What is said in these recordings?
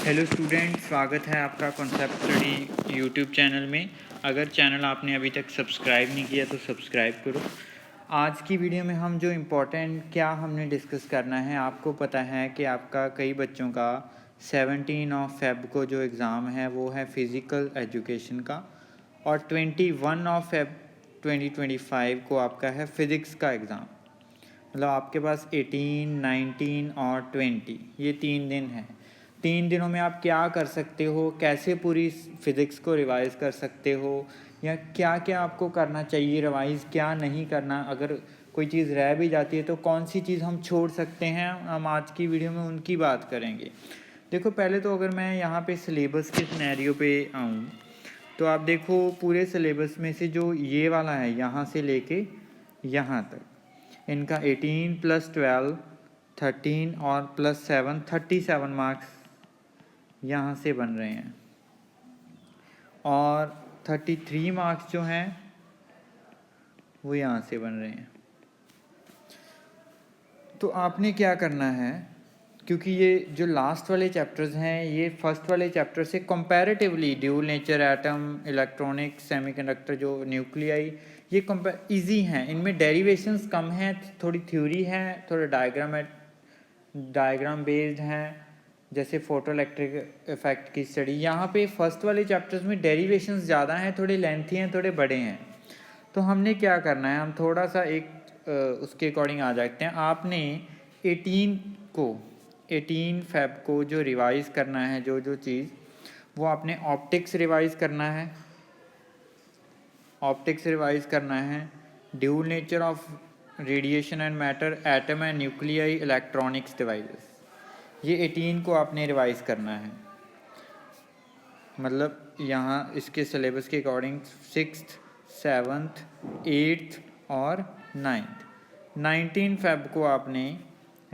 Hello student, स्वागत है आपका कॉन्सेप्ट स्टडी यूट्यूब चैनल में। अगर चैनल आपने अभी तक सब्सक्राइब नहीं किया तो सब्सक्राइब करो। आज की वीडियो में हम जो इम्पोर्टेंट क्या हमने डिस्कस करना है, आपको पता है कि आपका कई बच्चों का 17 ऑफ फेब को जो एग्ज़ाम है वो है फ़िज़िकल एजुकेशन का, और 21 ऑफ फेब 2025 को आपका है फ़िज़िक्स का एग्ज़ाम। मतलब आपके पास 18, 19 और 20 ये 3 दिन हैं। 3 दिनों में आप क्या कर सकते हो, कैसे पूरी फिज़िक्स को रिवाइज कर सकते हो, या क्या क्या आपको करना चाहिए रिवाइज, क्या नहीं करना, अगर कोई चीज़ रह भी जाती है तो कौन सी चीज़ हम छोड़ सकते हैं, हम आज की वीडियो में उनकी बात करेंगे। देखो, पहले तो अगर मैं यहाँ पे सिलेबस के सिनेरियो पे आऊँ तो आप देखो, पूरे सिलेबस में से जो ये वाला है यहाँ से लेके यहाँ तक, इनका 18 + 12 13 और +7 37 मार्क्स यहाँ से बन रहे हैं, और 33 मार्क्स जो हैं वो यहाँ से बन रहे हैं। तो आपने क्या करना है, क्योंकि ये जो लास्ट वाले चैप्टर्स हैं ये फर्स्ट वाले चैप्टर से comparatively, dual nature, atom, electronics, semiconductor, जो न्यूक्लियाई, ये इजी हैं। इनमें डेरिवेशंस कम हैं, थोड़ी थ्योरी है, थोड़ा डायग्राम बेस्ड हैं, जैसे फोटो इलेक्ट्रिक इफेक्ट की स्टडी। यहाँ पे फर्स्ट वाले चैप्टर्स में डेरिवेशंस ज़्यादा हैं, थोड़े लेंथी हैं, थोड़े बड़े हैं। तो हमने क्या करना है, हम थोड़ा सा उसके अकॉर्डिंग आ जाते हैं। आपने 18 फेब को जो रिवाइज़ करना है, जो चीज़, वो आपने ऑप्टिक्स रिवाइज़ करना है। ऑप्टिक्स रिवाइज़ करना है, dual nature of radiation and matter, atom and nuclei, electronics devices, ये 18 को आपने रिवाइज़ करना है। मतलब यहाँ इसके सिलेबस के अकॉर्डिंग 6th, 7th, 8th और 9th 19 फेब को आपने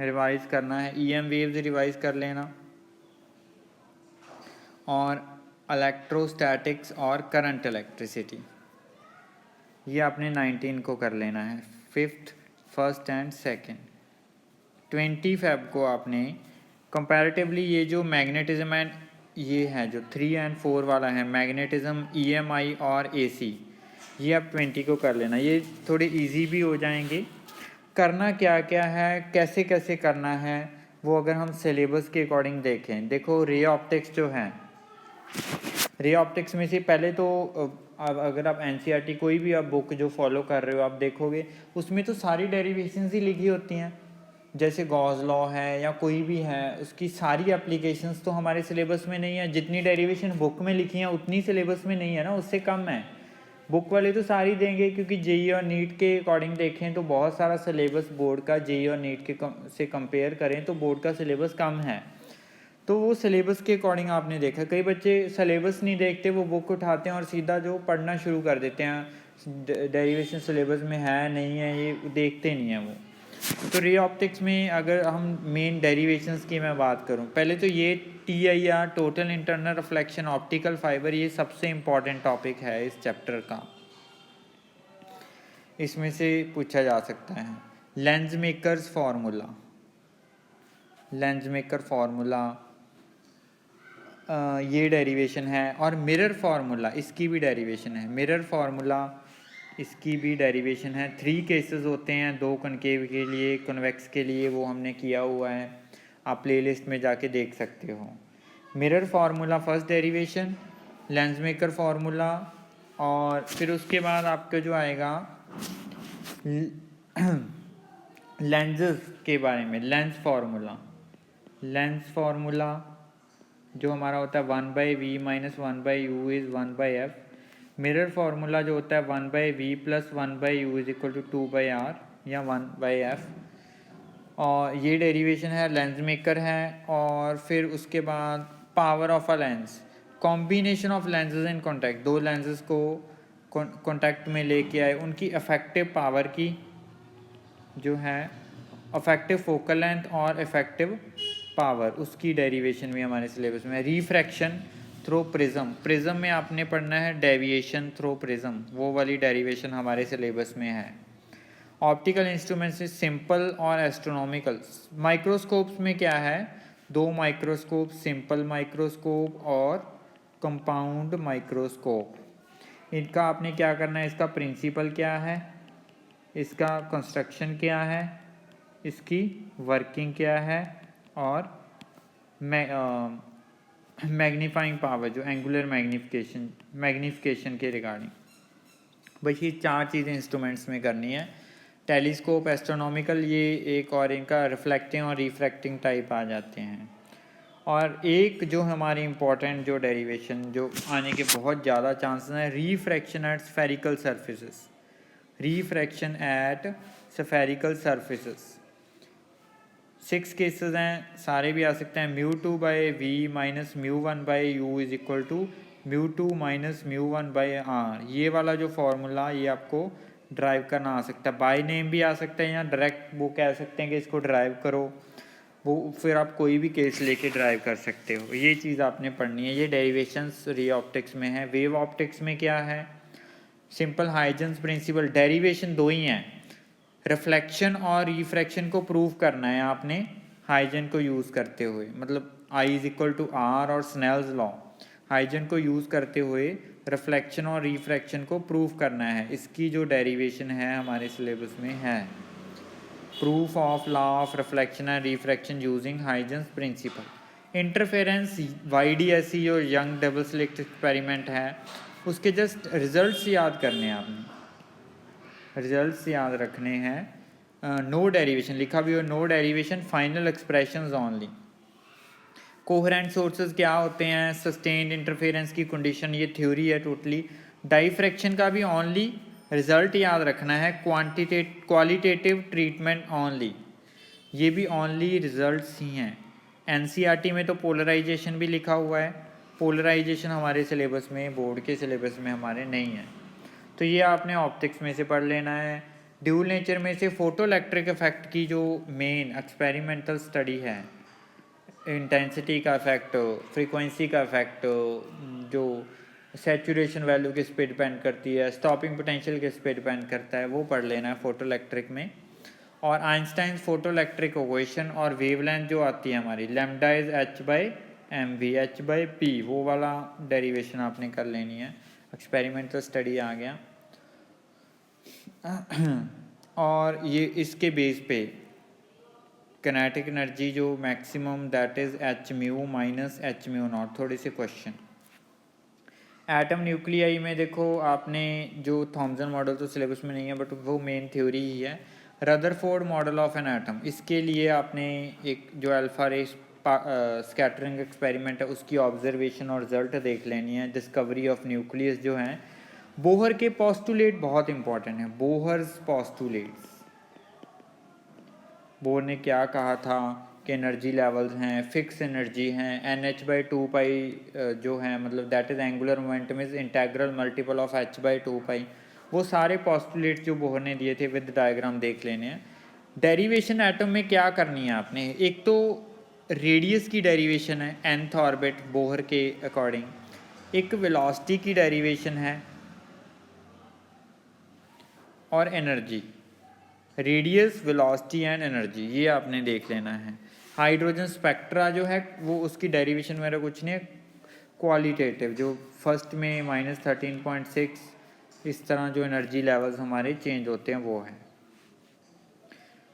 रिवाइज़ करना है। EM वेव्स रिवाइज़ कर लेना, और इलेक्ट्रोस्टैटिक्स और करंट इलेक्ट्रिसिटी, ये आपने 19 को कर लेना है, 5th, 1st and 2nd। 20 Feb को आपने कंपैरेटिवली ये जो मैग्नेटिज्म एंड ये है जो 3 और 4 वाला है, मैग्नेटिज्म, EMI और AC, ये आप 20 को कर लेना। ये थोड़े इजी भी हो जाएंगे। करना क्या क्या है, कैसे कैसे करना है, वो अगर हम सिलेबस के अकॉर्डिंग देखें, देखो रे ऑप्टिक्स जो है, रे ऑप्टिक्स में से पहले तो अगर आप NCERT कोई भी आप बुक जो फॉलो कर रहे हो, आप देखोगे उसमें तो सारी डेरिवेशंस ही लिखी होती हैं। जैसे गॉस लॉ है या कोई भी है, उसकी सारी एप्लीकेशंस तो हमारे सिलेबस में नहीं है। जितनी डेरिवेशन बुक में लिखी हैं उतनी सिलेबस में नहीं है ना, उससे कम है। बुक वाले तो सारी देंगे, क्योंकि जेई और नीट के अकॉर्डिंग देखें तो बहुत सारा सिलेबस बोर्ड का जेई और नीट के से कंपेयर करें तो बोर्ड का सिलेबस कम है। तो वो सिलेबस के अकॉर्डिंग आपने देखा, कई बच्चे सिलेबस नहीं देखते, वो बुक उठाते हैं और सीधा जो पढ़ना शुरू कर देते हैं, डेरिवेशन सिलेबस में है नहीं है ये देखते नहीं हैं वो। तो रे ऑप्टिक्स में अगर हम मेन डेरिवेशंस की मैं बात करूं, पहले तो ये TIR, total internal reflection optical fibre, ये सबसे इम्पॉर्टेंट टॉपिक है इस चैप्टर का, इसमें से पूछा जा सकता है। Lens makers formula, lens maker formula, ये डेरिवेशन है, और मिरर फार्मूला, इसकी भी डेरिवेशन है। मिरर फार्मूला, इसकी भी डेरिवेशन है। 3 केसेस होते हैं, 2 कनकेव के लिए, कन्वेक्स के लिए, वो हमने किया हुआ है, आप प्लेलिस्ट में जाके देख सकते हो। Mirror formula first derivation, lens maker formula, और फिर उसके बाद आपका जो आएगा लेंसेज के बारे में, लेंस फार्मूला। लेंस फार्मूला जो हमारा होता है 1/v - 1/u is 1/f। Mirror formula जो होता है 1/v + 1/u is equal to 2/r या 1/f। और ये डेरिवेशन है, लेंस मेकर है। और फिर उसके बाद power of a lens, combination of lenses in contact, 2 lenses को कॉन्टैक्ट में लेके आए, उनकी इफेक्टिव पावर की जो है, इफेक्टिव फोकल लेंथ और इफेक्टिव पावर, उसकी डेरिवेशन भी हमारे सिलेबस में है। रिफ्रैक्शन थ्रू प्रिज्म, प्रिज्म में आपने पढ़ना है डेविएशन थ्रू प्रिज्म, वो वाली डेरिवेशन हमारे सिलेबस में है। ऑप्टिकल इंस्ट्रूमेंट्स से सिंपल और एस्ट्रोनॉमिकल। माइक्रोस्कोप्स में क्या है, 2 माइक्रोस्कोप, सिंपल माइक्रोस्कोप और कंपाउंड माइक्रोस्कोप। इनका आपने क्या करना है, इसका प्रिंसिपल क्या है, इसका कंस्ट्रक्शन क्या है, इसकी वर्किंग क्या है और मैग्नीफाइंग पावर जो एंगुलर मैग्नीफिकेशन के रिगार्डिंग, बस ये 4 चीज़ें इंस्ट्रूमेंट्स में करनी है। टेलीस्कोप, एस्ट्रोनॉमिकल, ये एक और इनका रिफ्लेक्टिंग और रिफ्रैक्टिंग टाइप आ जाते हैं। और एक जो हमारी इम्पोर्टेंट जो डेरिवेशन जो आने के बहुत ज़्यादा चांसेस हैं, refraction at spherical surfaces. Refraction at spherical surfaces 6 cases हैं, सारे भी आ सकते हैं। μ2/v minus μ1/u is equal to μ2 minus μ1/r। ये वाला जो फॉर्मूला ये आपको ड्राइव करना आ सकता है, बाय नेम भी आ सकता है या डायरेक्ट वो कह सकते हैं कि इसको ड्राइव करो, वो फिर आप कोई भी केस लेके ड्राइव कर सकते हो। ये चीज़ आपने पढ़नी है। ये डेरिवेशंस रे ऑप्टिक्स में है। वेव ऑप्टिक्स में क्या है, सिंपल हाइजेंस प्रिंसिपल। डेरिवेशन 2 ही हैं, रिफ्लेक्शन और रिफ्रैक्शन को प्रूव करना है आपने हाइजन को यूज़ करते हुए, मतलब I is equal to r और स्नेल्स लॉ, हाइजन को यूज़ करते हुए रिफ्लेक्शन और रिफ्रैक्शन को प्रूव करना है। इसकी जो डेरिवेशन है हमारे सिलेबस में है, proof of law of reflection and refraction using Huygens principle. Interference YDSE और यंग डबल स्लिट एक्सपेरिमेंट है, उसके जस्ट रिजल्ट्स याद करने हैं आपने, रिजल्ट्स याद रखने हैं। नो डेरिवेशन लिखा भी हो, no derivation, final expressions only. Coherent sources क्या होते हैं, सस्टेन्ड इंटरफेरेंस की कंडीशन, ये थ्योरी है टोटली। डाइफ्रैक्शन का भी ओनली रिजल्ट याद रखना है, क्वालिटेटिव ट्रीटमेंट ओनली, ये भी ओनली रिजल्ट्स ही हैं। NCERT में तो पोलराइजेशन भी लिखा हुआ है, पोलराइजेशन हमारे सिलेबस में, बोर्ड के सिलेबस में हमारे नहीं है, तो ये आपने ऑप्टिक्स में से पढ़ लेना है। ड्यूल नेचर में से फोटो इलेक्ट्रिक इफेक्ट की जो मेन एक्सपेरिमेंटल स्टडी है, इंटेंसिटी का इफेक्ट, फ्रीक्वेंसी का इफेक्ट, जो सैचुरेशन वैल्यू किस पे डिपेंड करती है, स्टॉपिंग पोटेंशियल किस पे डिपेंड करता है, वो पढ़ लेना है फोटो इलेक्ट्रिक में। और आइंस्टाइन फोटो इलेक्ट्रिक इक्वेशन और वेवलेंथ जो आती है हमारी, लैम्डा इज h/mv, h/p, वो वाला डेरिवेशन आपने कर लेनी है। एक्सपेरिमेंटल स्टडी आ गया। और ये इसके बेस पे किनेटिक एनर्जी जो maximum that is h/μ minus h/μ0। थोड़े से क्वेश्चन एटम न्यूक्लियाई में देखो, आपने जो थॉमसन मॉडल तो सिलेबस में नहीं है बट वो मेन थ्योरी ही है। Rutherford model of an atom, इसके लिए आपने एक जो अल्फा रे स्कैटरिंग एक्सपेरिमेंट है उसकी ऑब्जर्वेशन और रिजल्ट देख लेनी है। डिस्कवरी ऑफ न्यूक्लियस जो हैं, बोहर के पोस्टुलेट बहुत इंपॉर्टेंट है। बोहर्स पोस्टुलेट्स, बोहर ने क्या कहा था कि एनर्जी लेवल्स हैं, फिक्स एनर्जी हैं, NH/2π जो है, मतलब that is angular momentum is integral multiple of h/2π, वो सारे पोस्टुलेट जो बोहर ने दिए थे विद डायग्राम देख लेने हैं। डेरिवेशन एटम में क्या करनी है आपने, एक तो रेडियस की डेरिवेशन है nth ऑर्बिट बोहर के अकॉर्डिंग, एक वेलोसिटी की डेरिवेशन है और energy, radius, velocity and energy, ये आपने देख लेना है। हाइड्रोजन स्पेक्ट्रा जो है वो उसकी डेरिवेशन मेरा कुछ नहीं है, क्वालिटेटिव, जो फर्स्ट में -13.6 इस तरह जो एनर्जी लेवल्स हमारे चेंज होते हैं वो है।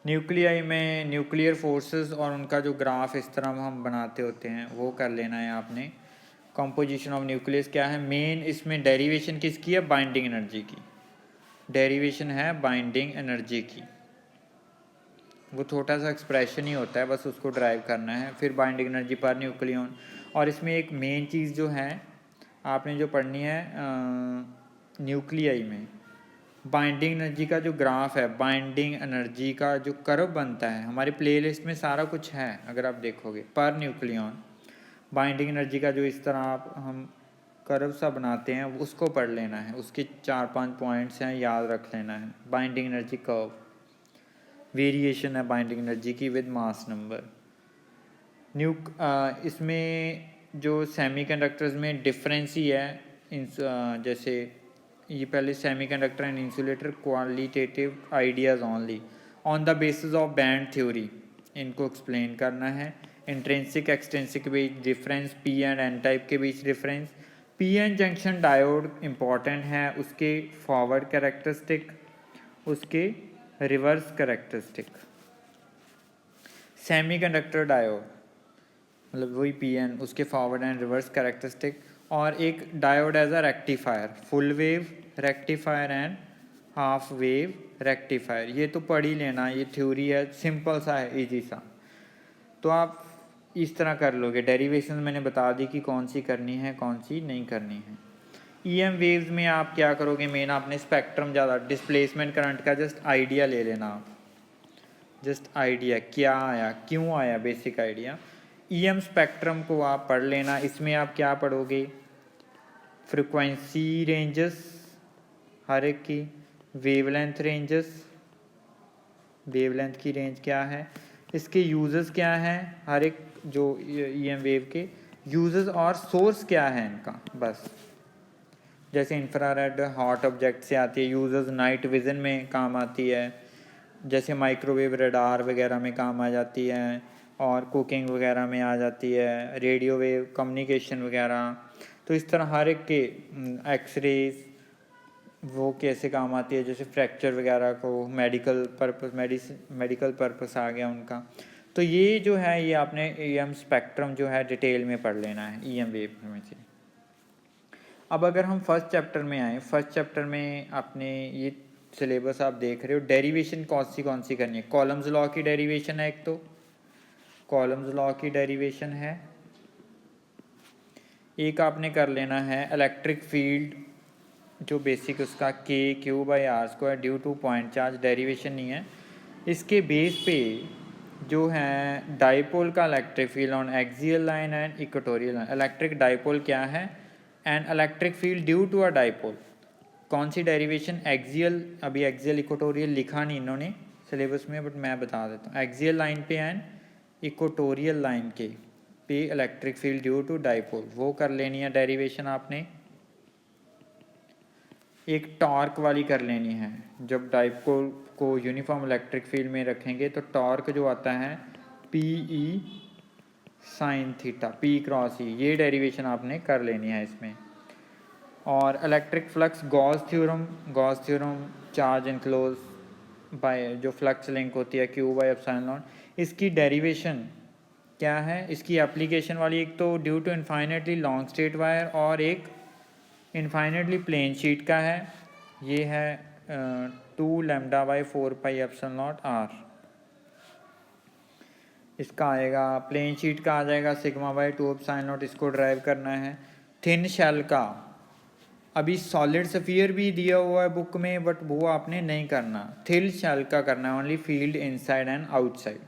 न्यूक्लियाई में न्यूक्लियर फोर्सेस और उनका जो ग्राफ इस तरह हम बनाते होते हैं वो कर लेना है आपने। कंपोजिशन ऑफ न्यूक्लियस क्या है, मेन इसमें डेरिवेशन किसकी है, बाइंडिंग एनर्जी की, डेरिवेशन है बाइंडिंग एनर्जी की। वो छोटा सा एक्सप्रेशन ही होता है, बस उसको ड्राइव करना है। फिर बाइंडिंग एनर्जी पर न्यूक्लियन, और इसमें एक मेन चीज़ जो है आपने जो पढ़नी है न्यूक्लियाई में, बाइंडिंग एनर्जी का जो ग्राफ है, बाइंडिंग एनर्जी का जो कर्व बनता है, हमारे प्लेलिस्ट में सारा कुछ है अगर आप देखोगे। पर न्यूक्लियन बाइंडिंग एनर्जी का जो इस तरह आप हम कर्व सा बनाते हैं उसको पढ़ लेना है, उसके 4-5 पॉइंट्स हैं, याद रख लेना है। बाइंडिंग एनर्जी कर्व, वेरिएशन है बाइंडिंग एनर्जी की विद मास नंबर। इसमें जो सेमीकंडक्टर्स में डिफरेंस ही है, जैसे ये पहले semiconductor and insulator qualitative ideas only on the basis of band theory, इनको एक्सप्लेन करना है। इंट्रिंसिक एक्सट्रिंसिक के बीच difference, P and N type के बीच difference. P N junction diode important है, उसके फॉरवर्ड कैरेक्टरिस्टिक, उसके रिवर्स कैरेक्टरिस्टिक। सेमीकंडक्टर डायोड मतलब वही पी एन, उसके फॉरवर्ड एंड रिवर्स कैरेक्टरिस्टिक। और एक diode as a rectifier, full wave rectifier and half wave rectifier. ये तो पढ़ ही लेना, ये थ्योरी है, सिंपल सा है, इजी सा। तो आप इस तरह कर लोगे। डेरिवेशन मैंने बता दी कि कौन सी करनी है कौन सी नहीं करनी है। ईएम वेव्स में आप क्या करोगे, मेन आपने स्पेक्ट्रम ज़्यादा, डिस्प्लेसमेंट करंट का जस्ट आइडिया ले लेना आप, जस्ट आइडिया क्या आया क्यों आया, बेसिक आइडिया। ईएम स्पेक्ट्रम को आप पढ़ लेना। इसमें आप क्या पढ़ोगे, फ्रिक्वेंसी रेंजेस हर एक की, वेवलेंथ रेंजेस, वेवलेंथ की रेंज क्या है, इसके यूजेस क्या हैं, हर एक जो ईएम वेव के यूजेस और सोर्स क्या है इनका, बस। जैसे इंफ्रारेड हॉट ऑब्जेक्ट से आती है, यूजेस नाइट विजन में काम आती है, जैसे माइक्रोवेव रडार वगैरह में काम आ जाती है, और कुकिंग वगैरह में आ जाती है, रेडियो वेव कम्युनिकेशन वगैरह। तो इस तरह हर एक के एक्सरेज वो कैसे काम आती है, जैसे फ्रैक्चर वगैरह को मेडिकल पर्पस, मेडिकल पर्पस आ गया उनका। तो ये जो है ये आपने ईएम स्पेक्ट्रम जो है डिटेल में पढ़ लेना है ईएम वेव में से। अब अगर हम फर्स्ट चैप्टर में आए, फर्स्ट चैप्टर में आपने ये सिलेबस आप देख रहे हो, डेरिवेशन कौन सी करनी है। कॉलम्स लॉ की डेरिवेशन है, एक तो कॉलम्स लॉ की डेरिवेशन है, एक आपने कर लेना है इलेक्ट्रिक फील्ड जो बेसिक उसका k q by r square due to point charge, derivation नहीं है। इसके बेस पे जो है डाइपोल का electric field on axial line and equatorial line. Electric dipole क्या है and electric field due to a dipole. कौन सी डेरिवेशन, एक्सियल, अभी एक्सियल इक्वेटोरियल लिखा नहीं इन्होंने सिलेबस में, बट मैं बता देता हूँ। एक्सियल लाइन पे एंड इक्वेटोरियल लाइन के पे electric field due to dipole, वो कर लेनी है डेरिवेशन आपने। एक टॉर्क वाली कर लेनी है, जब डाइपोल को यूनिफॉर्म इलेक्ट्रिक फील्ड में रखेंगे तो टॉर्क जो आता है P E sine theta, P cross E, ये डेरिवेशन आपने कर लेनी है इसमें। और electric flux Gauss theorem charge enclose by जो फ्लक्स लिंक होती है क्यू बाई एप्सिलॉन नॉट, इसकी डेरिवेशन क्या है, इसकी एप्लीकेशन वाली, एक तो due to infinitely long straight wire और एक इनफाइनेटली प्लेन शीट का है, ये है 2 lambda by 4 pi epsilon naught r. इसका आएगा प्लेन शीट का आ जाएगा सिग्मा बाई 2 एप्सिलॉन नॉट, इसको ड्राइव करना है। थिन शेल का अभी सॉलिड स्फीयर भी दिया हुआ है बुक में, बट वो आपने नहीं करना, थिन शेल का करना है, only field inside and outside,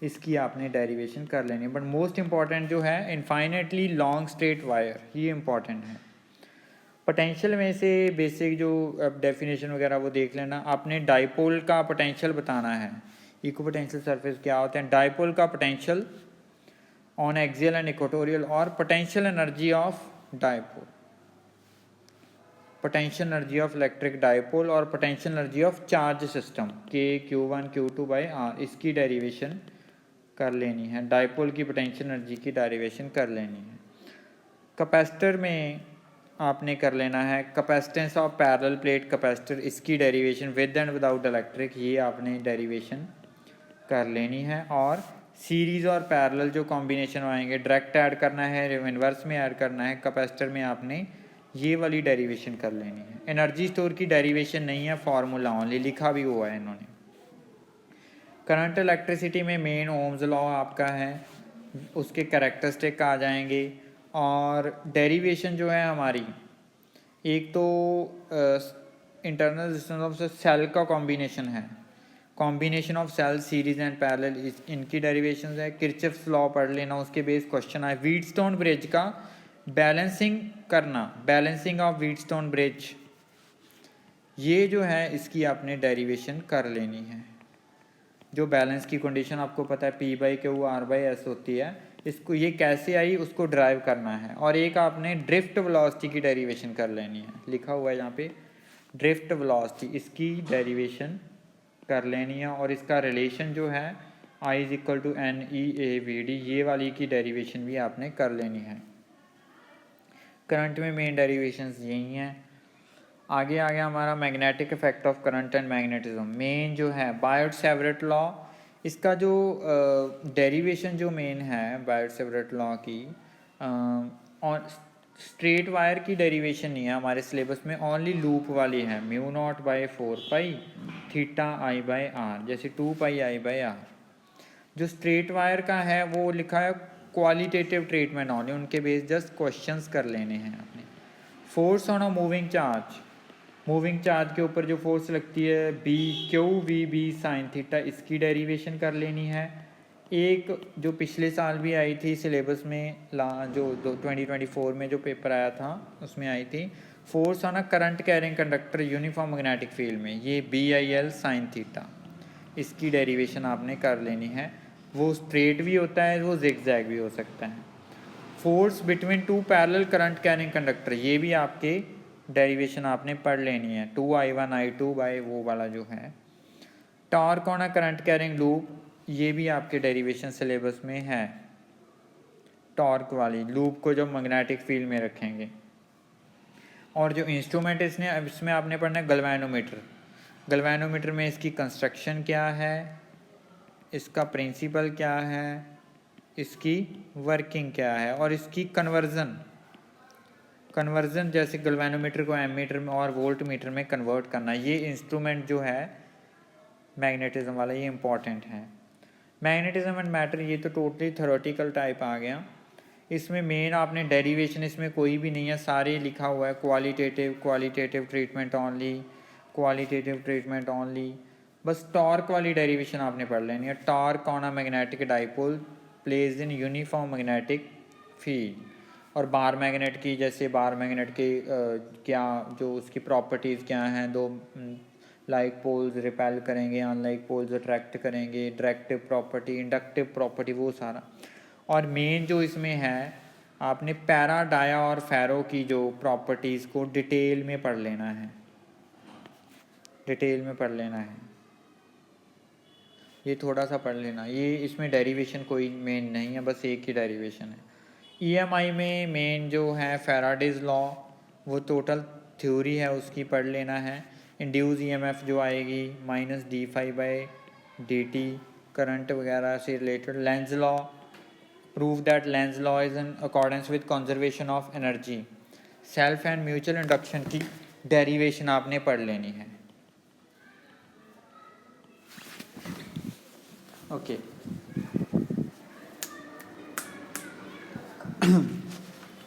इसकी आपने डेरिवेशन कर लेनी है। बट मोस्ट इंपॉर्टेंट जो है इनफाइनेटली लॉन्ग स्ट्रेट वायर, ये इंपॉर्टेंट है। पोटेंशियल में से बेसिक जो अब डेफिनेशन वगैरह वो देख लेना। आपने डाइपोल का पोटेंशियल बताना है, इक्व पोटेंशियल सरफेस क्या होते हैं, डाइपोल का potential on axial and equatorial, और potential energy of dipole, potential energy of electric dipole और potential energy of charge system के Q1 Q2 बाई आर, इसकी डेरिवेशन कर लेनी है। डाइपोल की पोटेंशियल एनर्जी की डेरिवेशन कर लेनी है। कैपेसिटर में आपने कर लेना है capacitance of parallel plate capacitor, इसकी derivation with and without electric, ये आपने डेरिवेशन कर लेनी है। और सीरीज़ और पैरेलल जो कॉम्बिनेशन आएंगे, डायरेक्ट ऐड करना है, इन्वर्स में ऐड करना है, कैपेसिटर में आपने ये वाली डेरिवेशन कर लेनी है। एनर्जी स्टोर की डेरिवेशन नहीं है, फार्मूला ओनली लिखा भी हुआ है इन्होंने। करंट इलेक्ट्रिसिटी में मेन ओम्स लॉ आपका है, उसके कैरेक्टरिस्टिक आ जाएंगे। और डेरिवेशन जो है हमारी, एक तो इंटरनल रेजिस्टेंस ऑफ सेल का कॉम्बिनेशन है, combination of cell series and parallel, इनकी डेरिवेशन है। किरचॉफ्स लॉ पढ़ लेना, उसके बेस क्वेश्चन आए। व्हीटस्टोन ब्रिज का बैलेंसिंग करना, बैलेंसिंग ऑफ व्हीटस्टोन ब्रिज, ये जो है इसकी आपने डेरिवेशन कर लेनी है। जो बैलेंस की कंडीशन आपको पता है P by Q R by S होती है, इसको ये कैसे आई उसको ड्राइव करना है। और एक आपने ड्रिफ्ट वेलोसिटी की डेरिवेशन कर लेनी है, लिखा हुआ है यहाँ पे ड्रिफ्ट वेलोसिटी, इसकी डेरिवेशन कर लेनी है। और इसका रिलेशन जो है I is equal to NEAVD, ये वाली की डेरिवेशन भी आपने कर लेनी है। करंट में मेन डेरिवेशंस यही हैं। आगे आ गया हमारा magnetic effect of current and magnetism. Main जो है बायोट-सेवरेट लॉ, इसका जो डेरिवेशन जो मेन है बायोट-सेवरेट लॉ की, और स्ट्रेट वायर की डेरिवेशन नहीं है हमारे सिलेबस में, ओनली लूप वाली है। Mu naught by 4 pi theta I by r, जैसे 2 पाई आई बाई आर। जो स्ट्रेट वायर का है वो लिखा है क्वालिटेटिव ट्रीटमेंट ऑनली, उनके बेस जस्ट क्वेश्चंस कर लेने हैं आपने। Force on a moving charge, moving charge के ऊपर जो फोर्स लगती है BQVB साइन थीटा, इसकी डेरिवेशन कर लेनी है। एक जो पिछले साल भी आई थी सिलेबस में, जो 2024 में जो पेपर आया था उसमें आई थी, force on a current carrying conductor uniform magnetic field में, ये BIL साइन थीटा, इसकी डेरिवेशन आपने कर लेनी है। वो स्ट्रेट भी होता है, वो जिगजैग भी हो सकता है। Force between two parallel current carrying conductor, ये भी आपके डेरिवेशन आपने पढ़ लेनी है, 2I1I2 बाई वो वाला जो है। Torque on a current carrying loop, ये भी आपके डेरिवेशन सिलेबस में है, टॉर्क वाली लूप को जब मैग्नेटिक फील्ड में रखेंगे। और जो इंस्ट्रूमेंट इसमें आपने पढ़ना है गैल्वेनोमीटर। गैल्वेनोमीटर में इसकी कंस्ट्रक्शन क्या है, इसका प्रिंसिपल क्या है, इसकी वर्किंग क्या है, और इसकी कन्वर्जन जैसे गैल्वेनोमीटर को एमीटर में और वोल्ट मीटर में कन्वर्ट करना, ये इंस्ट्रूमेंट जो है मैग्नेटिज्म वाला, ये इंपॉर्टेंट है। मैग्नेटिज्म एंड मैटर, ये तो टोटली थ्योरेटिकल टाइप आ गया। इसमें मेन आपने डेरिवेशन इसमें कोई भी नहीं है, सारे लिखा हुआ है qualitative treatment only, qualitative treatment only. बस टॉर्क वाली डेरिवेशन आपने पढ़ लेनी है। Torque on a magnetic dipole place in uniform magnetic field, और बार मैग्नेट की, जैसे बार मैग्नेट के क्या जो उसकी प्रॉपर्टीज़ क्या हैं, दो लाइक पोल्स रिपेल करेंगे, अनलाइक पोल्स अट्रैक्ट करेंगे, डायरेक्टिव प्रॉपर्टी, इंडक्टिव प्रॉपर्टी, वो सारा। और मेन जो इसमें है आपने पैरा, डाया और फेरो की जो प्रॉपर्टीज़ को डिटेल में पढ़ लेना है, डिटेल में पढ़ लेना है, ये थोड़ा सा पढ़ लेना। ये इसमें डेरिवेशन कोई मेन नहीं है, बस एक ही डेरिवेशन है। EMI में मेन जो है फैराडेज लॉ, वो टोटल थ्योरी है उसकी पढ़ लेना है। इंड्यूस EMF जो आएगी -d∅/dt, करंट वगैरह से रिलेटेड। Lenz law, prove that Lenz law is in accordance with conservation of energy. Self and mutual induction की डेरिवेशन आपने पढ़ लेनी है। Okay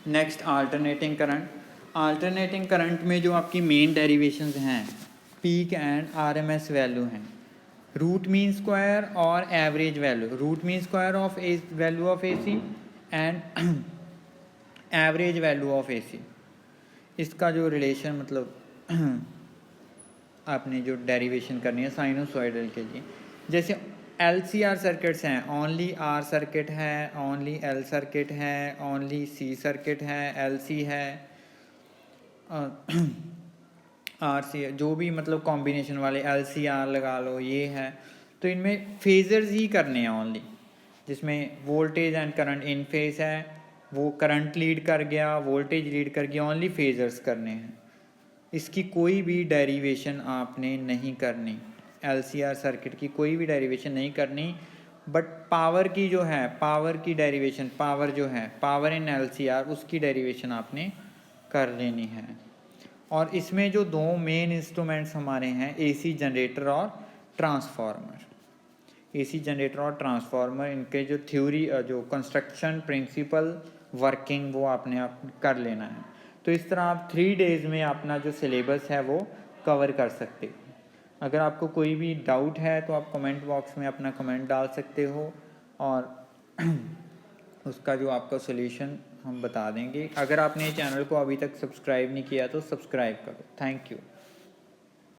next alternating current. Alternating current में जो आपकी मेन डेरिवेशंस हैं पीक एंड RMS वैल्यू हैं, रूट मीन स्क्वायर और average value. Root mean square of value of AC and average value of AC, इसका जो रिलेशन मतलब आपने जो डेरिवेशन करनी है साइनोसॉइडल के लिए। जैसे LCR सर्किट्स हैं, ओनली R सर्किट है, ओनली L सर्किट है, ओनली C सर्किट है, LC है, RC है, जो भी मतलब कॉम्बिनेशन वाले LCR लगा लो, ये है। तो इनमें फेजर्स ही करने हैं ओनली, जिसमें voltage and current in phase है, वो करंट लीड कर गया, वोल्टेज लीड कर गया, ओनली फेजर्स करने हैं। इसकी कोई भी डेरिवेशन आपने नहीं करनी, LCR सर्किट की कोई भी डेरिवेशन नहीं करनी। बट पावर की जो है, पावर की डेरिवेशन, पावर जो है पावर इन LCR, उसकी डेरिवेशन आपने कर लेनी है। और इसमें जो दो मेन इंस्ट्रूमेंट्स हमारे हैं AC जनरेटर और ट्रांसफार्मर। AC जनरेटर और ट्रांसफार्मर, इनके जो थ्योरी, जो कंस्ट्रक्शन, प्रिंसिपल, वर्किंग, वो आपने कर लेना है। तो इस तरह आप 3 डेज़ में अपना जो सिलेबस है वो कवर कर सकते हो। अगर आपको कोई भी डाउट है तो आप कमेंट बॉक्स में अपना कमेंट डाल सकते हो, और उसका जो आपका सॉल्यूशन हम बता देंगे। अगर आपने चैनल को अभी तक सब्सक्राइब नहीं किया तो सब्सक्राइब करो। Thank you.